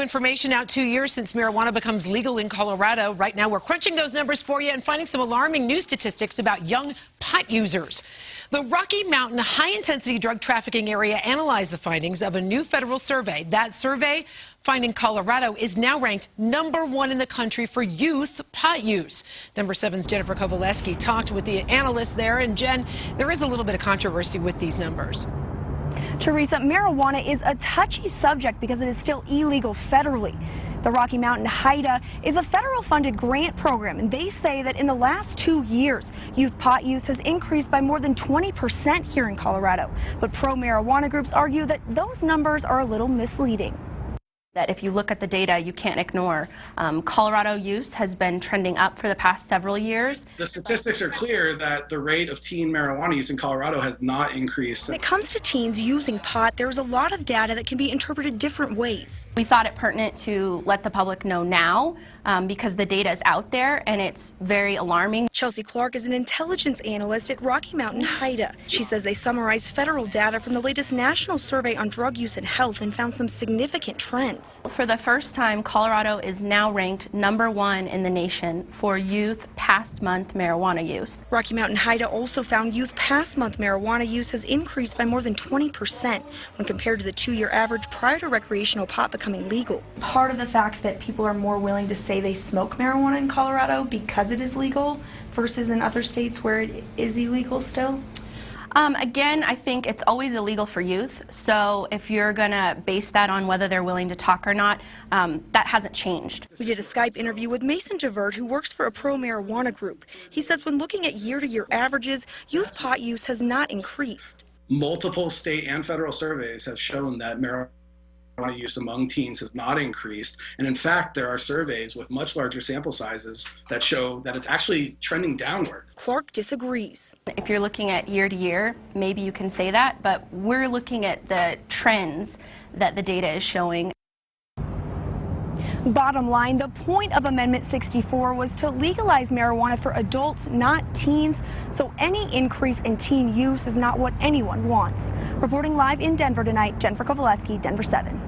new information out 2 years since marijuana becomes legal in Colorado. Right now, we're crunching those numbers for you and finding some alarming new statistics about young pot users. The Rocky Mountain high-intensity drug trafficking area analyzed the findings of a new federal survey. That survey finding Colorado is now ranked #1 in the country for youth pot use. Denver 7's Jennifer Kovaleski talked with the analysts there. And Jen, there is a little bit of controversy with these numbers. Teresa, marijuana is a touchy subject because it is still illegal federally. The Rocky Mountain HIDA is a federal-funded grant program, and they say that in the last 2 years, youth pot use has increased by more than 20% here in Colorado. But pro-marijuana groups argue that those numbers are a little misleading. That if you look at the data, you can't ignore. Colorado use has been trending up for the past several years. The statistics are clear that the rate of teen marijuana use in Colorado has not increased. When it comes to teens using pot, there's a lot of data that can be interpreted different ways. We thought it pertinent to let the public know now because the data is out there and it's very alarming. Chelsea Clark is an intelligence analyst at Rocky Mountain HIDA. She says they summarized federal data from the latest national survey on drug use and health and found some significant trends. For the first time, Colorado is now ranked #1 in the nation for youth past month marijuana use. Rocky Mountain HIDA also found youth past month marijuana use has increased by more than 20% when compared to the 2-year average prior to recreational pot becoming legal. Part of the fact that people are more willing to say they smoke marijuana in Colorado because it is legal versus in other states where it is illegal still? Again, I think it's always illegal for youth, so if you're going to base that on whether they're willing to talk or not, that hasn't changed. We did a Skype interview with Mason Javert, who works for a pro-marijuana group. He says when looking at year-to-year averages, youth pot use has not increased. Multiple state and federal surveys have shown that marijuana use among teens has not increased, and in fact there are surveys with much larger sample sizes that show that it's actually trending downward. Clark disagrees. If you're looking at year to year, maybe you can say that, but we're looking at the trends that the data is showing. Bottom line, the point of Amendment 64 was to legalize marijuana for adults, not teens, so any increase in teen use is not what anyone wants. Reporting live in Denver tonight, Jennifer Kovaleski, Denver 7.